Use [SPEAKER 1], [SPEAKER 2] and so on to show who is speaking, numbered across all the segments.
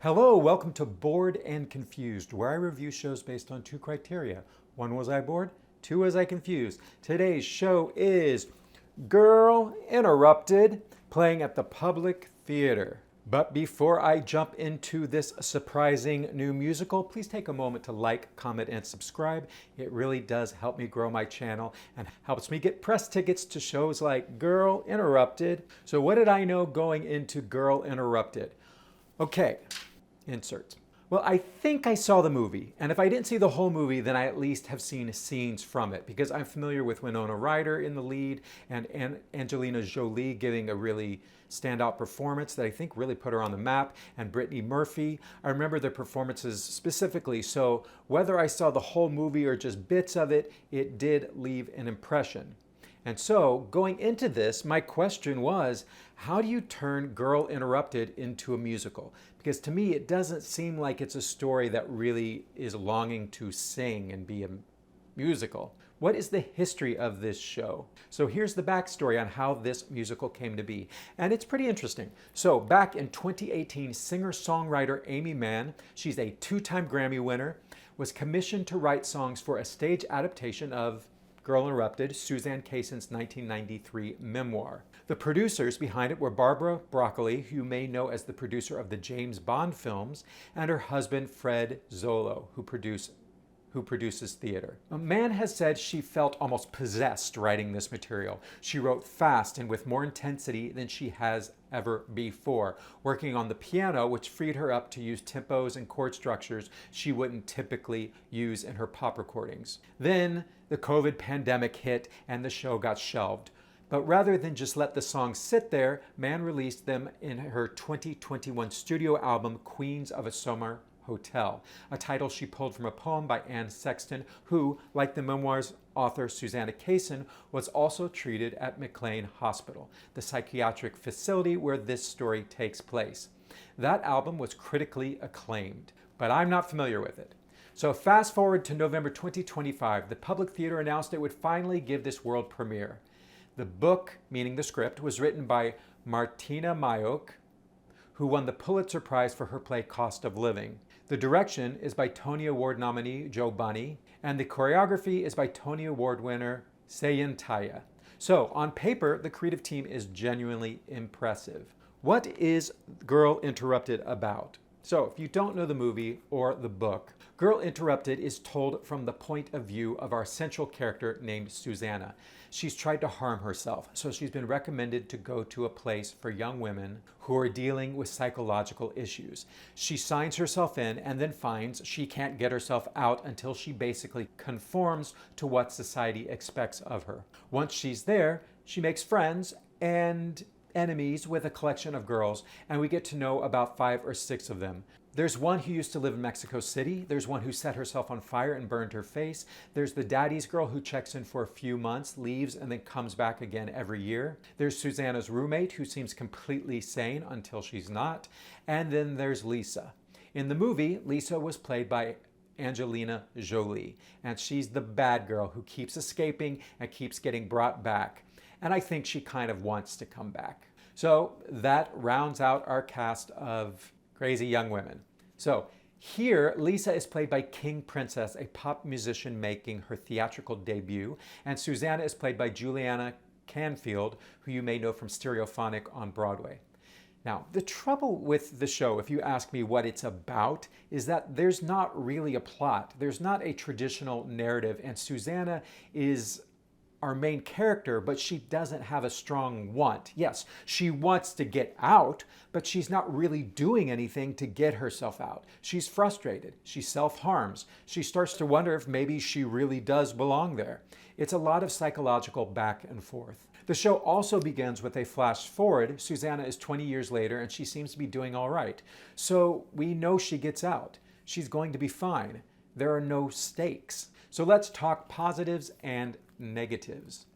[SPEAKER 1] Hello, welcome to Bored and Confused, where I review shows based on two criteria. One, was I bored? Two, was I confused? Today's show is Girl Interrupted, playing at the Public Theater. But before I jump into this surprising new musical, please take a moment to like, comment, and subscribe. It really does help me grow my channel and helps me get press tickets to shows like Girl Interrupted. So what did I know going into Girl Interrupted? Okay, insert. Well, I think I saw the movie, and if I didn't see the whole movie, then I at least have seen scenes from it because I'm familiar with Winona Ryder in the lead and Angelina Jolie giving a really standout performance that I think really put her on the map, and Brittany Murphy. I remember their performances specifically, so whether I saw the whole movie or just bits of it, it did leave an impression. And so, going into this, my question was, how do you turn Girl Interrupted into a musical? Because to me, it doesn't seem like it's a story that really is longing to sing and be a musical. What is the history of this show? So here's the backstory on how this musical came to be. And it's pretty interesting. So back in 2018, singer-songwriter Aimee Mann, she's a two-time Grammy winner, was commissioned to write songs for a stage adaptation of Girl Interrupted, Susanna Kaysen's 1993 memoir. The producers behind it were Barbara Broccoli, who you may know as the producer of the James Bond films, and her husband Fred Zolo, who produces theater. Mann has said she felt almost possessed writing this material. She wrote fast and with more intensity than she has ever before, working on the piano, which freed her up to use tempos and chord structures she wouldn't typically use in her pop recordings. Then the COVID pandemic hit and the show got shelved. But rather than just let the songs sit there, Mann released them in her 2021 studio album, Queens of a Summer Hotel, a title she pulled from a poem by Anne Sexton, who, like the memoir's author Susanna Kaysen, was also treated at McLean Hospital, the psychiatric facility where this story takes place. That album was critically acclaimed, but I'm not familiar with it. So fast forward to November 2025, the Public Theater announced it would finally give this world premiere. The book, meaning the script, was written by Martina Mayok, who won the Pulitzer Prize for her play Cost of Living. The direction is by Tony Award nominee Jo Bonney, and the choreography is by Tony Award winner Sonya Tayeh. So, on paper, the creative team is genuinely impressive. What is Girl Interrupted about? So, if you don't know the movie or the book, Girl Interrupted is told from the point of view of our central character named Susanna. She's tried to harm herself, so she's been recommended to go to a place for young women who are dealing with psychological issues. She signs herself in and then finds she can't get herself out until she basically conforms to what society expects of her. Once she's there, she makes friends and enemies with a collection of girls, and we get to know about 5 or 6 of them. There's one who used to live in Mexico City. There's one who set herself on fire and burned her face. There's the daddy's girl who checks in for a few months, leaves, and then comes back again every year. There's Susanna's roommate who seems completely sane until she's not. And then there's Lisa. In the movie, Lisa was played by Angelina Jolie, and she's the bad girl who keeps escaping and keeps getting brought back. And I think she kind of wants to come back. So that rounds out our cast of crazy young women. So here, Lisa is played by King Princess, a pop musician making her theatrical debut, and Susanna is played by Juliana Canfield, who you may know from Stereophonic on Broadway. Now, the trouble with the show, if you ask me what it's about, is that there's not really a plot. There's not a traditional narrative, and Susanna is our main character, but she doesn't have a strong want. Yes, she wants to get out, but she's not really doing anything to get herself out. She's frustrated. She self-harms. She starts to wonder if maybe she really does belong there. It's a lot of psychological back and forth. The show also begins with a flash forward. Susanna is 20 years later, and she seems to be doing all right. So we know she gets out. She's going to be fine. There are no stakes. So let's talk positives and negatives.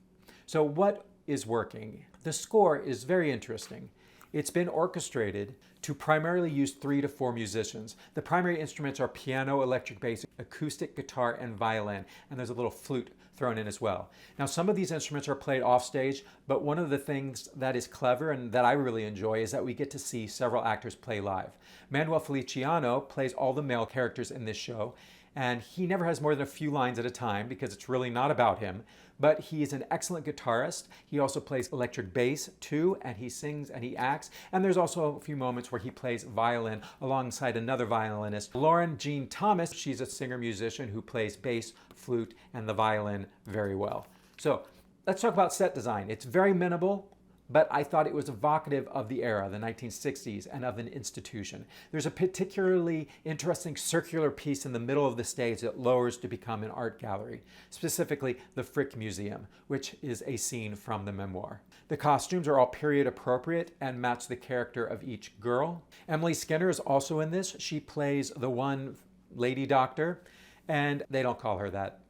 [SPEAKER 1] So what is working? The score is very interesting. It's been orchestrated to primarily use 3 to 4 musicians. The primary instruments are piano, electric bass, acoustic guitar, and violin, and there's a little flute thrown in as well. Now, some of these instruments are played off stage, but one of the things that is clever and that I really enjoy is that we get to see several actors play live. Manuel Feliciano plays all the male characters in this show, and he never has more than a few lines at a time because it's really not about him. But he is an excellent guitarist. He also plays electric bass too, and he sings and he acts. And there's also a few moments where he plays violin alongside another violinist, Lauren Jean Thomas. She's a singer-musician who plays bass, flute, and the violin very well. So let's talk about set design. It's very minimal, but I thought it was evocative of the era, the 1960s, and of an institution. There's a particularly interesting circular piece in the middle of the stage that lowers to become an art gallery, specifically the Frick Museum, which is a scene from the memoir. The costumes are all period appropriate and match the character of each girl. Emily Skinner is also in this. She plays the one lady doctor, and they don't call her that,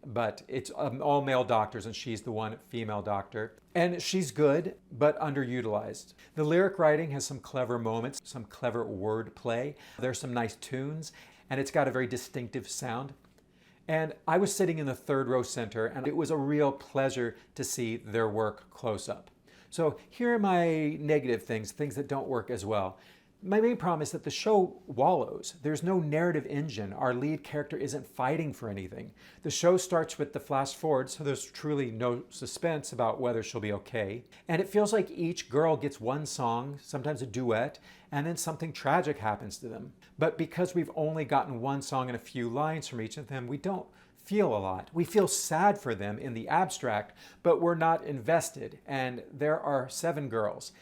[SPEAKER 1] but it's all male doctors and she's the one female doctor. And she's good, but underutilized. The lyric writing has some clever moments, some clever word play. There's some nice tunes, and it's got a very distinctive sound. And I was sitting in the third row center, and it was a real pleasure to see their work close up. So here are my negative things that don't work as well. My main problem is that the show wallows. There's no narrative engine. Our lead character isn't fighting for anything. The show starts with the flash forward, so there's truly no suspense about whether she'll be okay. And it feels like each girl gets one song, sometimes a duet, and then something tragic happens to them. But because we've only gotten one song and a few lines from each of them, we don't feel a lot. We feel sad for them in the abstract, but we're not invested. And there are 7 girls.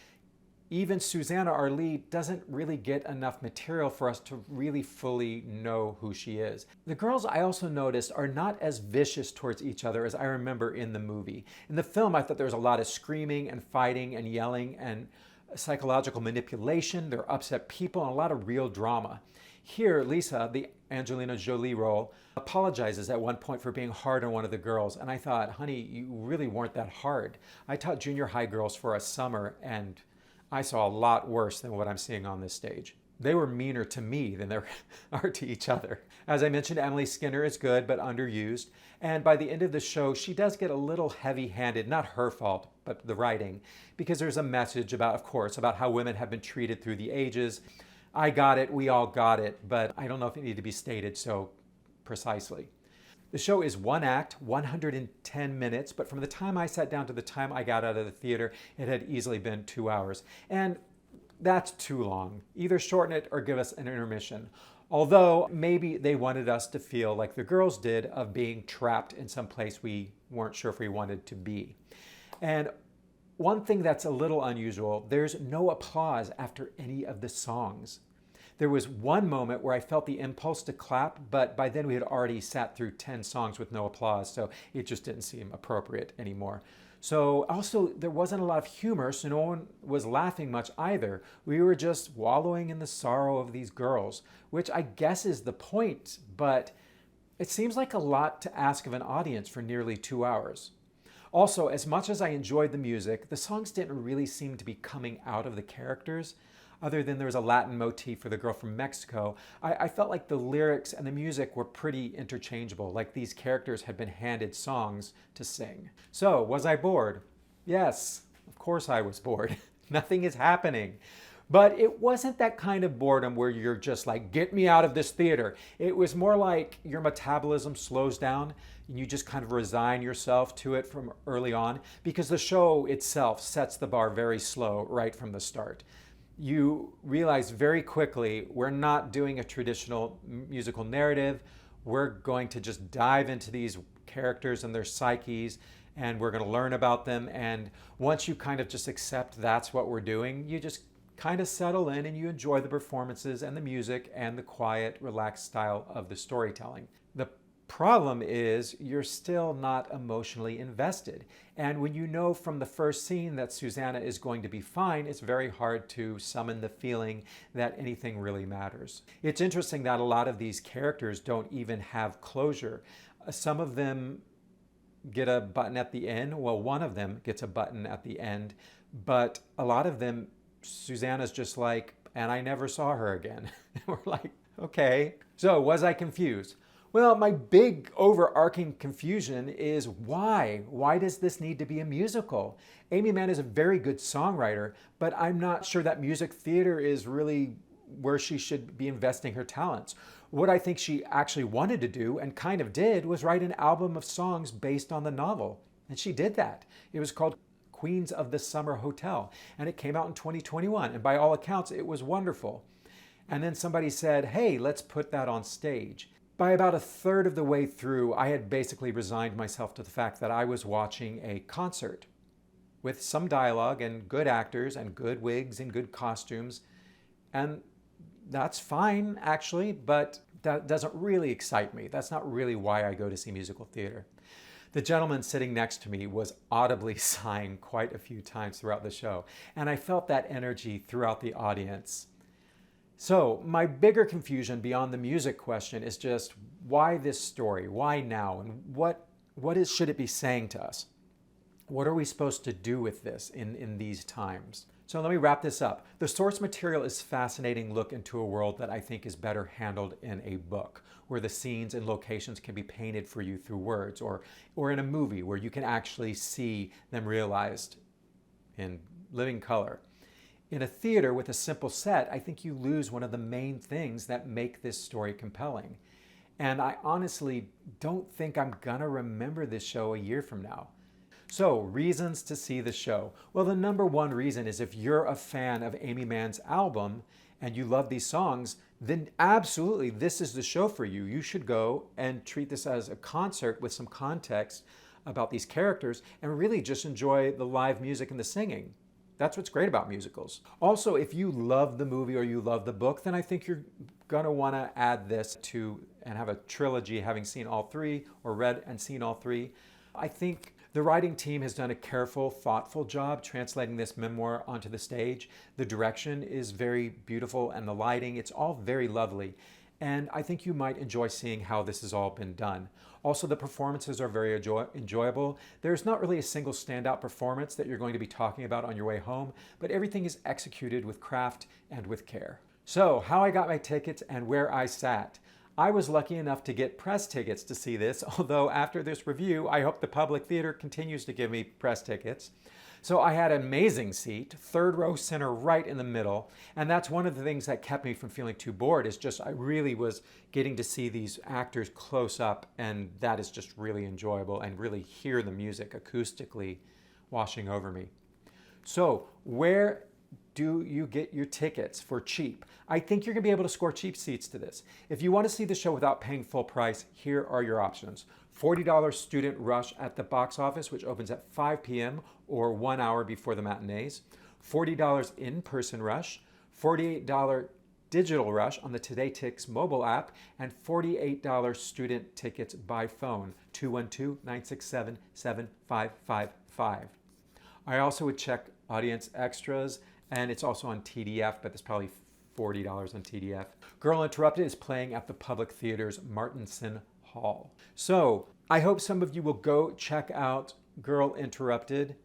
[SPEAKER 1] Even Susanna, our lead, doesn't really get enough material for us to really fully know who she is. The girls, I also noticed, are not as vicious towards each other as I remember in the movie. In the film, I thought there was a lot of screaming and fighting and yelling and psychological manipulation. There are upset people and a lot of real drama. Here, Lisa, the Angelina Jolie role, apologizes at one point for being hard on one of the girls. And I thought, honey, you really weren't that hard. I taught junior high girls for a summer, and I saw a lot worse than what I'm seeing on this stage. They were meaner to me than they are to each other. As I mentioned, Emily Skinner is good but underused. And by the end of the show, she does get a little heavy-handed, not her fault, but the writing, because there's a message about, of course, about how women have been treated through the ages. I got it, we all got it, but I don't know if it needed to be stated so precisely. The show is one act, 110 minutes, but from the time I sat down to the time I got out of the theater, it had easily been 2 hours. And that's too long. Either shorten it or give us an intermission. Although maybe they wanted us to feel like the girls did of being trapped in some place we weren't sure if we wanted to be. And one thing that's a little unusual, there's no applause after any of the songs. There was one moment where I felt the impulse to clap, but by then we had already sat through 10 songs with no applause, so it just didn't seem appropriate anymore. So also, there wasn't a lot of humor, so no one was laughing much either. We were just wallowing in the sorrow of these girls, which I guess is the point, but it seems like a lot to ask of an audience for nearly 2 hours. Also, as much as I enjoyed the music, the songs didn't really seem to be coming out of the characters. Other than there was a Latin motif for the girl from Mexico, I felt like the lyrics and the music were pretty interchangeable, like these characters had been handed songs to sing. So, was I bored? Yes, of course I was bored. Nothing is happening. But it wasn't that kind of boredom where you're just like, get me out of this theater. It was more like your metabolism slows down and you just kind of resign yourself to it from early on, because the show itself sets the bar very slow right from the start. You realize very quickly we're not doing a traditional musical narrative. We're going to just dive into these characters and their psyches, and we're going to learn about them. And once you kind of just accept that's what we're doing, you just kind of settle in and you enjoy the performances and the music and the quiet, relaxed style of the storytelling. The problem is you're still not emotionally invested. And when you know from the first scene that Susanna is going to be fine, it's very hard to summon the feeling that anything really matters. It's interesting that a lot of these characters don't even have closure. Some of them get a button at the end. Well, one of them gets a button at the end, but a lot of them Susanna's just like, and I never saw her again. We're like, okay. So was I confused? Well, my big overarching confusion is why? Why does this need to be a musical? Aimee Mann is a very good songwriter, but I'm not sure that music theater is really where she should be investing her talents. What I think she actually wanted to do, and kind of did, was write an album of songs based on the novel. And she did that. It was called Queens of the Summer Hotel, and it came out in 2021. And by all accounts, it was wonderful. And then somebody said, hey, let's put that on stage. By about a third of the way through, I had basically resigned myself to the fact that I was watching a concert with some dialogue and good actors and good wigs and good costumes. And that's fine, actually, but that doesn't really excite me. That's not really why I go to see musical theater. The gentleman sitting next to me was audibly sighing quite a few times throughout the show, and I felt that energy throughout the audience. So my bigger confusion beyond the music question is just why this story? Why now? And what should it be saying to us? What are we supposed to do with this in these times? So let me wrap this up. The source material is a fascinating look into a world that I think is better handled in a book, where the scenes and locations can be painted for you through words, or in a movie where you can actually see them realized in living color. In a theater with a simple set, I think you lose one of the main things that make this story compelling. And I honestly don't think I'm gonna remember this show a year from now. So, reasons to see the show. Well, the number one reason is if you're a fan of Aimee Mann's album and you love these songs, then absolutely this is the show for you. You should go and treat this as a concert with some context about these characters and really just enjoy the live music and the singing. That's what's great about musicals. Also, if you love the movie or you love the book, then I think you're gonna wanna add this to and have a trilogy, having seen all three or read and seen all three. I think the writing team has done a careful, thoughtful job translating this memoir onto the stage. The direction is very beautiful and the lighting, it's all very lovely. And I think you might enjoy seeing how this has all been done. Also, the performances are very enjoyable. There's not really a single standout performance that you're going to be talking about on your way home, but everything is executed with craft and with care. So, how I got my tickets and where I sat. I was lucky enough to get press tickets to see this, although after this review, I hope the public theater continues to give me press tickets. So I had an amazing seat, third row center right in the middle, and that's one of the things that kept me from feeling too bored, is just I really was getting to see these actors close up, and that is just really enjoyable, and really hear the music acoustically washing over me. So where do you get your tickets for cheap? I think you're gonna be able to score cheap seats to this. If you want to see the show without paying full price, here are your options. $40 student rush at the box office, which opens at 5 p.m. or 1 hour before the matinees. $40 in-person rush, $48 digital rush on the Today Tix mobile app, and $48 student tickets by phone, 212-967-7555. I also would check audience extras, and it's also on TDF, but it's probably $40 on TDF. Girl Interrupted is playing at the Public Theater's Martinson Hall. So I hope some of you will go check out Girl Interrupted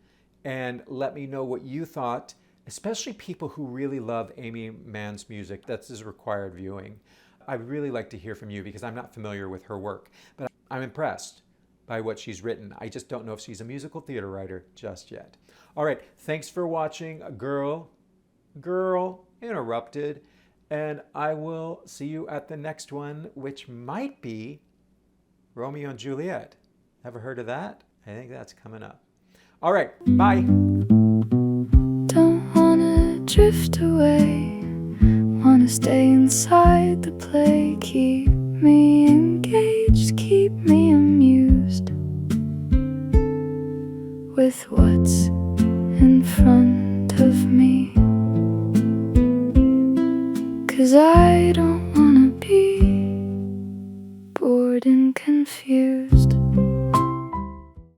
[SPEAKER 1] and let me know what you thought, especially people who really love Aimee Mann's music. That's his required viewing. I'd really like to hear from you because I'm not familiar with her work, but I'm impressed by what she's written. I just don't know if she's a musical theater writer just yet. All right, thanks for watching Girl Interrupted, and I will see you at the next one, which might be Romeo and Juliet. Ever heard of that? I think that's coming up. All right, bye.
[SPEAKER 2] Don't wanna drift away, wanna stay inside the play. Keep me engaged, keep me amused with what's in front of me. 'Cause I don't